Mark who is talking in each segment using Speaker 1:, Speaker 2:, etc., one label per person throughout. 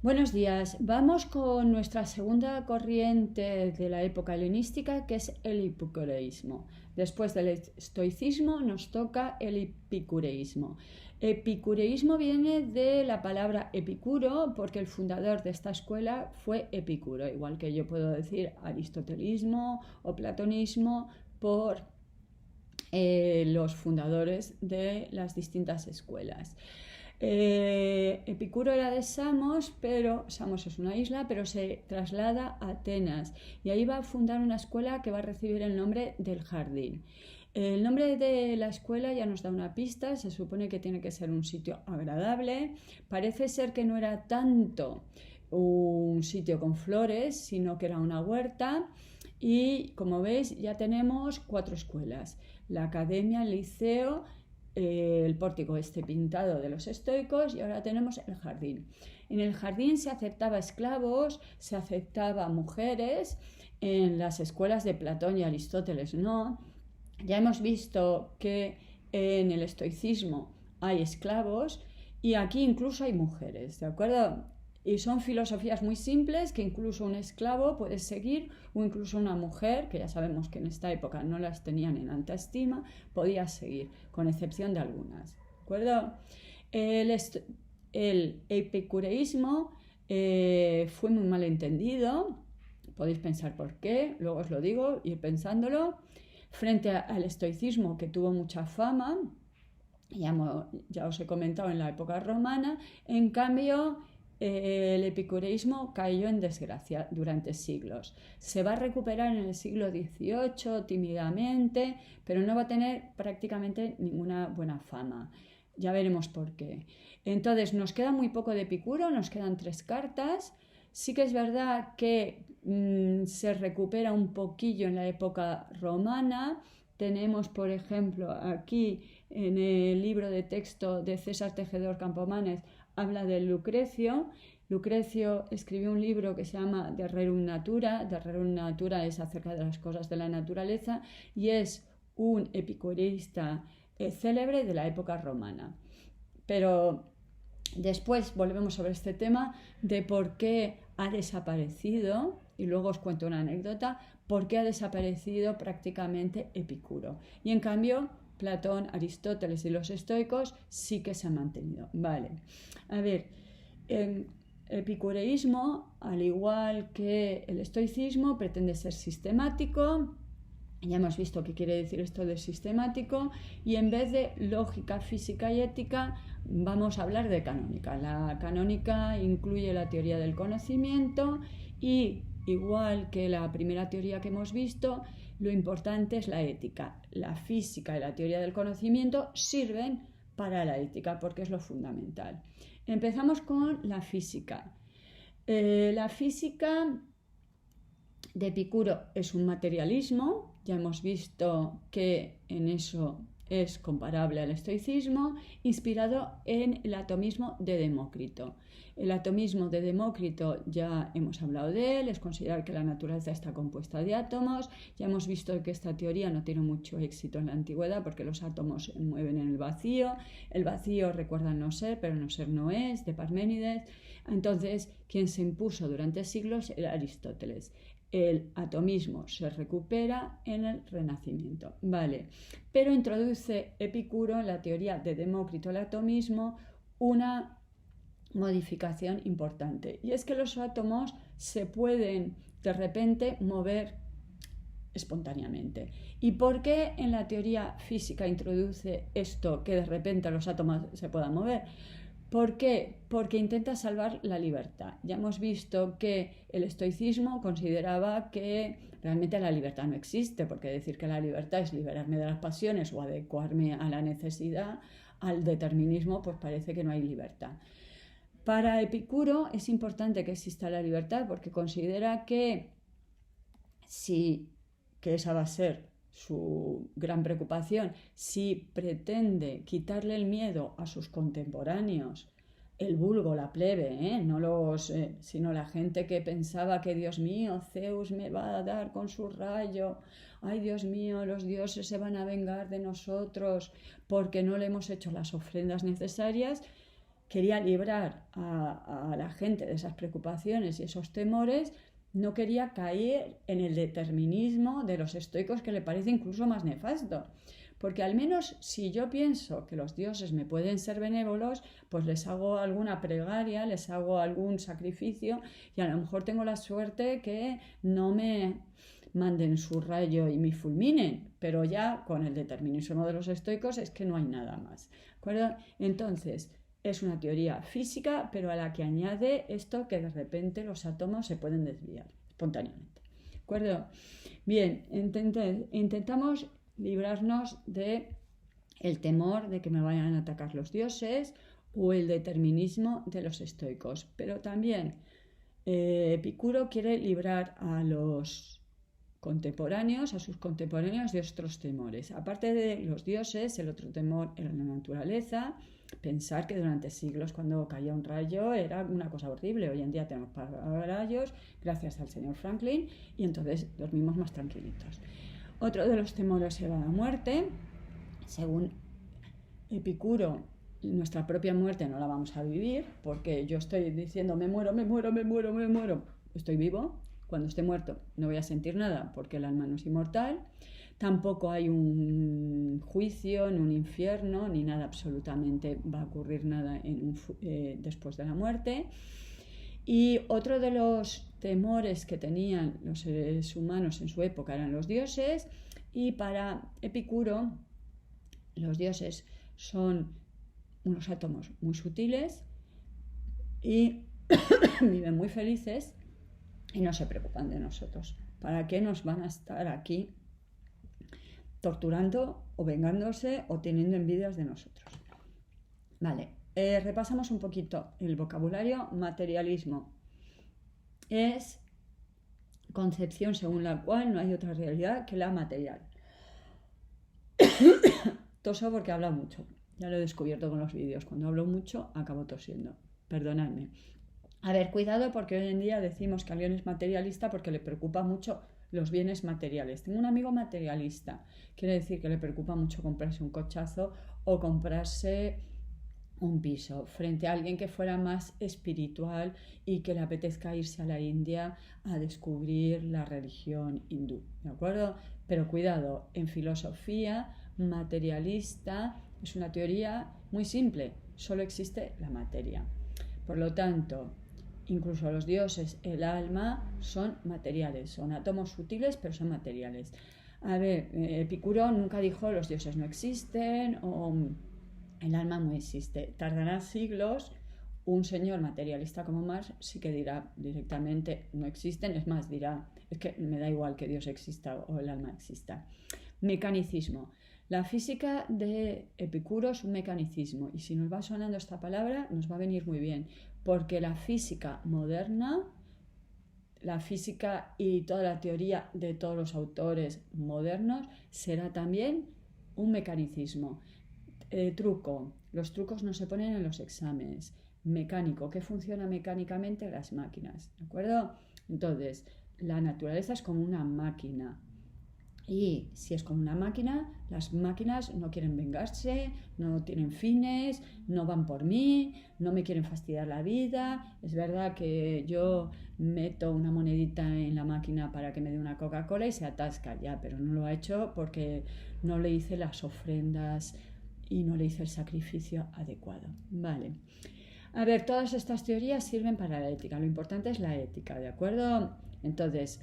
Speaker 1: Buenos días. Vamos con nuestra segunda corriente de la época helenística, que es el epicureísmo. Después del estoicismo nos toca el epicureísmo. Epicureísmo viene de la palabra epicuro, porque el fundador de esta escuela fue Epicuro, igual que yo puedo decir aristotelismo o platonismo por los fundadores de las distintas escuelas. Epicuro era de Samos, pero Samos es una isla, pero se traslada a Atenas y ahí va a fundar una escuela que va a recibir el nombre del Jardín. El nombre de la escuela ya nos da una pista, se supone que tiene que ser un sitio agradable. Parece ser que no era tanto un sitio con flores, sino que era una huerta. Y como veis, ya tenemos 4 escuelas: la academia, el liceo, el pórtico este pintado de los estoicos, y ahora tenemos el jardín. En el jardín se aceptaba esclavos, se aceptaba mujeres. En las escuelas de Platón y Aristóteles no. Ya hemos visto que en el estoicismo hay esclavos y aquí incluso hay mujeres, ¿de acuerdo? Y son filosofías muy simples que incluso un esclavo puede seguir, o incluso una mujer, que ya sabemos que en esta época no las tenían en alta estima, podía seguir, con excepción de algunas. ¿De acuerdo? El epicureísmo fue muy mal entendido. Podéis pensar por qué, luego os lo digo, ir pensándolo. Frente al estoicismo, que tuvo mucha fama, ya os he comentado en la época romana, en cambio el epicureísmo cayó en desgracia durante siglos. Se va a recuperar en el siglo XVIII tímidamente, pero no va a tener prácticamente ninguna buena fama. Ya veremos por qué. Entonces nos queda muy poco de Epicuro, nos quedan 3 cartas. Sí que es verdad que se recupera un poquillo en la época romana. Tenemos, por ejemplo, aquí en el libro de texto de César Tejedor Campomanes, habla de Lucrecio. Lucrecio escribió un libro que se llama De Rerum Natura. De Rerum Natura es acerca de las cosas de la naturaleza y es un epicureísta célebre de la época romana. Pero después volvemos sobre este tema de por qué ha desaparecido, y luego os cuento una anécdota, por qué ha desaparecido prácticamente Epicuro. Y en cambio, Platón, Aristóteles y los estoicos sí que se han mantenido. Vale, a ver, el epicureísmo, al igual que el estoicismo, pretende ser sistemático. Ya hemos visto qué quiere decir esto de sistemático, y en vez de lógica, física y ética, vamos a hablar de canónica. La canónica incluye la teoría del conocimiento y, igual que la primera teoría que hemos visto, lo importante es la ética. La física y la teoría del conocimiento sirven para la ética porque es lo fundamental. Empezamos con la física. La física de Epicuro es un materialismo. Ya hemos visto que en eso es comparable al estoicismo, inspirado en el atomismo de Demócrito. El atomismo de Demócrito ya hemos hablado de él, es considerar que la naturaleza está compuesta de átomos. Ya hemos visto que esta teoría no tiene mucho éxito en la antigüedad porque los átomos se mueven en el vacío. El vacío recuerda no ser, pero no ser no es, de Parménides. Entonces, quien se impuso durante siglos era Aristóteles. El atomismo se recupera en el Renacimiento. Vale, pero introduce Epicuro en la teoría de Demócrito el atomismo una modificación importante, y es que los átomos se pueden de repente mover espontáneamente. ¿Y por qué en la teoría física introduce esto, que de repente los átomos se puedan mover? ¿Por qué? Porque intenta salvar la libertad. Ya hemos visto que el estoicismo consideraba que realmente la libertad no existe, porque decir que la libertad es liberarme de las pasiones o adecuarme a la necesidad, al determinismo, pues parece que no hay libertad. Para Epicuro es importante que exista la libertad porque considera que esa va a ser su gran preocupación, si pretende quitarle el miedo a sus contemporáneos, el vulgo, la plebe, sino la gente que pensaba que Dios mío, Zeus me va a dar con su rayo, ay Dios mío, los dioses se van a vengar de nosotros porque no le hemos hecho las ofrendas necesarias, quería librar a la gente de esas preocupaciones y esos temores, no quería caer en el determinismo de los estoicos, que le parece incluso más nefasto. Porque al menos si yo pienso que los dioses me pueden ser benévolos, pues les hago alguna plegaria, les hago algún sacrificio y a lo mejor tengo la suerte que no me manden su rayo y me fulminen. Pero ya con el determinismo de los estoicos es que no hay nada más. ¿De acuerdo? Entonces, es una teoría física, pero a la que añade esto que de repente los átomos se pueden desviar espontáneamente. ¿De acuerdo? Bien, intentamos librarnos de el temor de que me vayan a atacar los dioses o el determinismo de los estoicos. Pero también Epicuro quiere librar a los contemporáneos, a sus contemporáneos de otros temores. Aparte de los dioses, el otro temor era la naturaleza. Pensar que durante siglos cuando caía un rayo era una cosa horrible. Hoy en día tenemos rayos gracias al señor Franklin y entonces dormimos más tranquilitos. Otro de los temores era la muerte. Según Epicuro, nuestra propia muerte no la vamos a vivir porque yo estoy diciendo me muero, estoy vivo. Cuando esté muerto no voy a sentir nada porque el alma no es inmortal. Tampoco hay un juicio, ni un infierno, ni nada, absolutamente va a ocurrir nada después de la muerte. Y otro de los temores que tenían los seres humanos en su época eran los dioses, y para Epicuro los dioses son unos átomos muy sutiles y viven muy felices y no se preocupan de nosotros. ¿Para qué nos van a estar aquí torturando o vengándose o teniendo envidias de nosotros? Vale, repasamos un poquito el vocabulario. Materialismo es concepción según la cual no hay otra realidad que la material. Toso porque habla mucho, ya lo he descubierto con los vídeos, cuando hablo mucho acabo tosiendo, perdonadme. A ver, cuidado, porque hoy en día decimos que alguien es materialista porque le preocupa mucho los bienes materiales. Tengo un amigo materialista, quiere decir que le preocupa mucho comprarse un cochazo o comprarse un piso, frente a alguien que fuera más espiritual y que le apetezca irse a la India a descubrir la religión hindú, ¿de acuerdo? Pero cuidado, en filosofía materialista es una teoría muy simple, solo existe la materia. Por lo tanto, incluso los dioses, el alma, son materiales, son átomos sutiles, pero son materiales. A ver, Epicuro nunca dijo los dioses no existen o el alma no existe. Tardará siglos. Un señor materialista como Marx sí que dirá directamente no existen, es más, dirá, es que me da igual que Dios exista o el alma exista. Mecanicismo. La física de Epicuro es un mecanicismo, y si nos va sonando esta palabra nos va a venir muy bien, porque la física moderna, la física y toda la teoría de todos los autores modernos será también un mecanicismo. Truco. Los trucos no se ponen en los exámenes. Mecánico. ¿Qué funciona mecánicamente? Las máquinas. ¿De acuerdo? Entonces, la naturaleza es como una máquina. Y si es como una máquina, las máquinas no quieren vengarse, no tienen fines, no van por mí, no me quieren fastidiar la vida. Es verdad que yo meto una monedita en la máquina para que me dé una Coca-Cola y se atasca ya, pero no lo ha hecho porque no le hice las ofrendas y no le hice el sacrificio adecuado. Vale. A ver, todas estas teorías sirven para la ética. Lo importante es la ética, ¿de acuerdo? Entonces,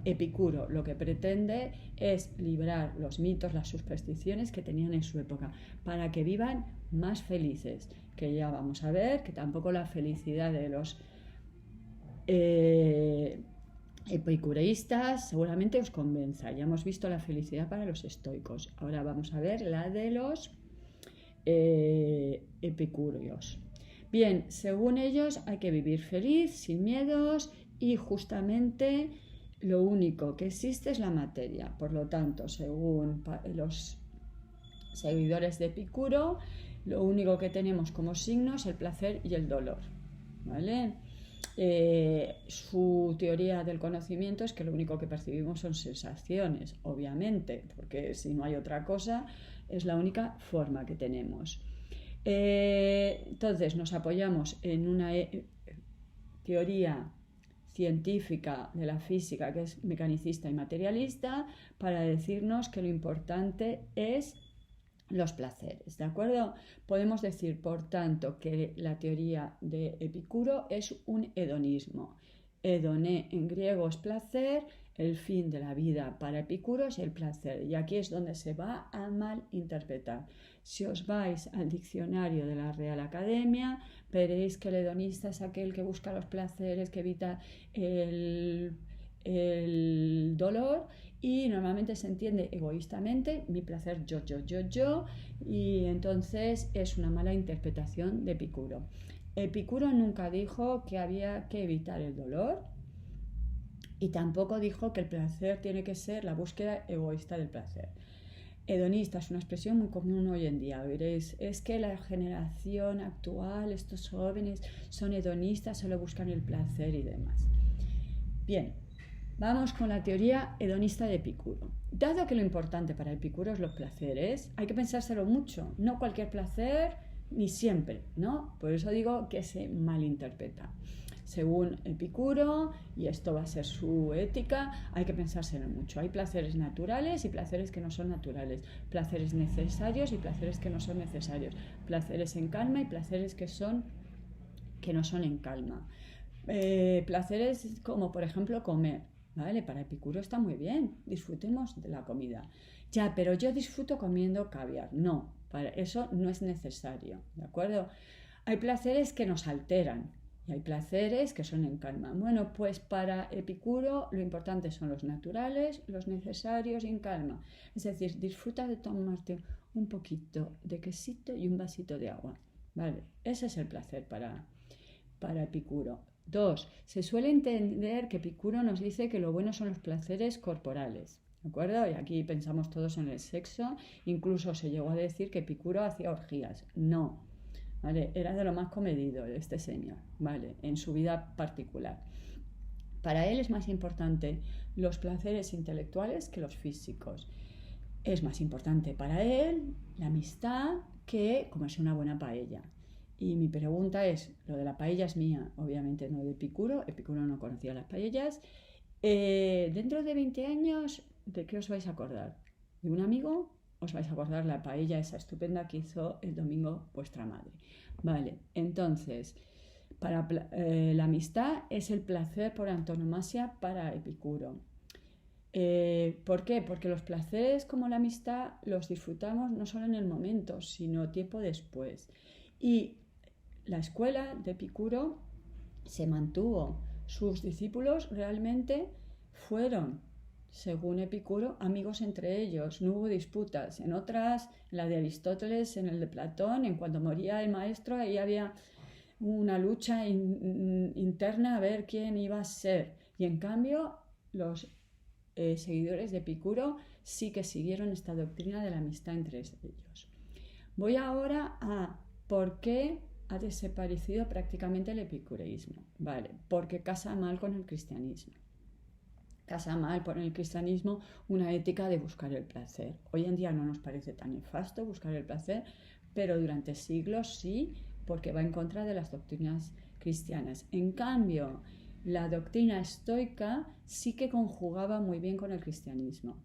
Speaker 1: Epicuro lo que pretende es librar los mitos, las supersticiones que tenían en su época, para que vivan más felices, que ya vamos a ver que tampoco la felicidad de los epicureístas seguramente os convenza. Ya hemos visto la felicidad para los estoicos, ahora vamos a ver la de los epicúreos. Bien, según ellos hay que vivir feliz, sin miedos, y justamente lo único que existe es la materia. Por lo tanto, según los seguidores de Epicuro, lo único que tenemos como signo es el placer y el dolor, ¿vale? Su teoría del conocimiento es que lo único que percibimos son sensaciones, obviamente, porque si no hay otra cosa, es la única forma que tenemos. Entonces nos apoyamos en una teoría científica de la física que es mecanicista y materialista para decirnos que lo importante es los placeres, ¿de acuerdo? Podemos decir, por tanto, que la teoría de Epicuro es un hedonismo. Hedoné en griego es placer, el fin de la vida para Epicuro es el placer, y aquí es donde se va a malinterpretar. Si os vais al diccionario de la Real Academia, veréis que el hedonista es aquel que busca los placeres, que evita el dolor, y normalmente se entiende egoístamente, mi placer yo, y entonces es una mala interpretación de Epicuro. Epicuro nunca dijo que había que evitar el dolor y tampoco dijo que el placer tiene que ser la búsqueda egoísta del placer. Hedonista es una expresión muy común hoy en día, veréis, es que la generación actual, estos jóvenes son hedonistas, solo buscan el placer y demás. Bien, vamos con la teoría hedonista de Epicuro. Dado que lo importante para Epicuro es los placeres, hay que pensárselo mucho, no cualquier placer ni siempre, ¿no? Por eso digo que se malinterpreta. Según Epicuro, y esto va a ser su ética, hay que pensárselo mucho. Hay placeres naturales y placeres que no son naturales, placeres necesarios y placeres que no son necesarios, placeres en calma y placeres que no son en calma. Placeres como por ejemplo comer, ¿vale? Para Epicuro está muy bien, disfrutemos de la comida. Ya, pero yo disfruto comiendo caviar. No, para eso no es necesario, ¿de acuerdo? Hay placeres que nos alteran y hay placeres que son en calma. Bueno, pues para Epicuro lo importante son los naturales, los necesarios y en calma. Es decir, disfruta de tomarte un poquito de quesito y un vasito de agua, ¿vale? Ese es el placer para Epicuro. 2. Se suele entender que Epicuro nos dice que lo bueno son los placeres corporales, ¿de acuerdo? Y aquí pensamos todos en el sexo, incluso se llegó a decir que Epicuro hacía orgías. No, ¿vale? Era de lo más comedido este señor, ¿vale? En su vida particular. Para él es más importante los placeres intelectuales que los físicos. Es más importante para él la amistad que comerse una buena paella. Y mi pregunta es, lo de la paella es mía, obviamente no de Epicuro. Epicuro no conocía las paellas. Dentro de 20 años, ¿de qué os vais a acordar? ¿De un amigo? Os vais a acordar la paella esa estupenda que hizo el domingo vuestra madre. Vale, entonces, para la amistad es el placer por antonomasia para Epicuro. ¿Por qué? Porque los placeres como la amistad los disfrutamos no solo en el momento, sino tiempo después. Y la escuela de Epicuro se mantuvo. Sus discípulos realmente fueron, según Epicuro, amigos entre ellos. No hubo disputas. En otras, en la de Aristóteles, en el de Platón, en cuando moría el maestro, ahí había una lucha interna a ver quién iba a ser. Y en cambio, los seguidores de Epicuro sí que siguieron esta doctrina de la amistad entre ellos. Voy ahora a por qué ha desaparecido prácticamente el epicureísmo. Vale, porque casa mal con el cristianismo. Casa mal con el cristianismo una ética de buscar el placer. Hoy en día no nos parece tan nefasto buscar el placer, pero durante siglos sí, porque va en contra de las doctrinas cristianas. En cambio, la doctrina estoica sí que conjugaba muy bien con el cristianismo.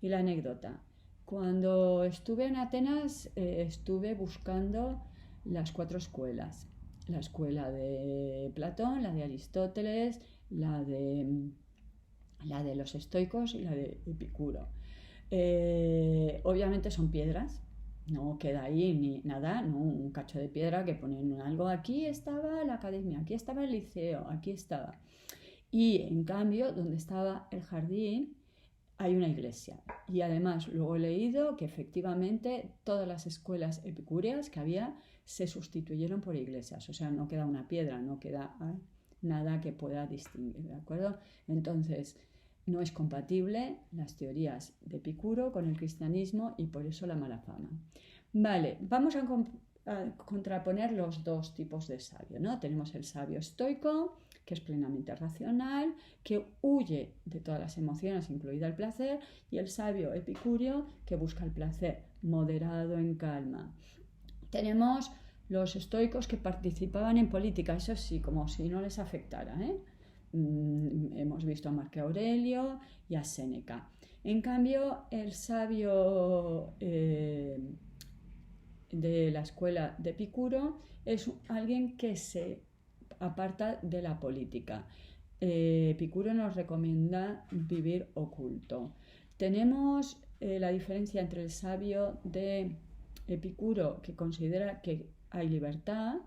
Speaker 1: Y la anécdota, cuando estuve en Atenas estuve buscando las 4 escuelas. La escuela de Platón, la de Aristóteles, la de los estoicos y la de Epicuro. Obviamente son piedras, no queda ahí ni nada, ¿no? Un cacho de piedra que ponen algo. Aquí estaba la academia, aquí estaba el liceo, aquí estaba. Y en cambio, donde estaba el jardín, hay una iglesia. Y además luego he leído que efectivamente todas las escuelas epicúreas que había se sustituyeron por iglesias. O sea, no queda una piedra, no queda nada que pueda distinguir, ¿de acuerdo? Entonces, no es compatible las teorías de Epicuro con el cristianismo y por eso la mala fama. Vale, vamos a contraponer los dos tipos de sabio, ¿no? Tenemos el sabio estoico, que es plenamente racional, que huye de todas las emociones, incluida el placer, y el sabio epicúreo, que busca el placer, moderado, en calma. Tenemos los estoicos que participaban en política, eso sí, como si no les afectara, ¿eh? Hemos visto a Marco Aurelio y a Séneca. En cambio, el sabio de la escuela de Epicuro es alguien que se aparta de la política. Epicuro nos recomienda vivir oculto. Tenemos la diferencia entre el sabio de Epicuro, que considera que hay libertad,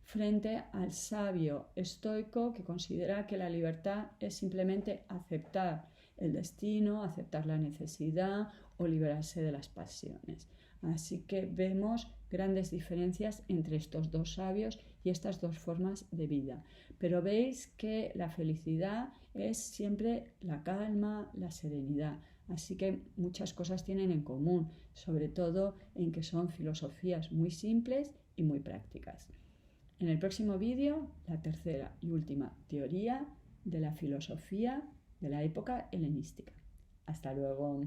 Speaker 1: frente al sabio estoico, que considera que la libertad es simplemente aceptar el destino, aceptar la necesidad o liberarse de las pasiones. Así que vemos grandes diferencias entre estos dos sabios y estas dos formas de vida. Pero veis que la felicidad es siempre la calma, la serenidad. Así que muchas cosas tienen en común, sobre todo en que son filosofías muy simples y muy prácticas. En el próximo vídeo, la tercera y última teoría de la filosofía de la época helenística. Hasta luego.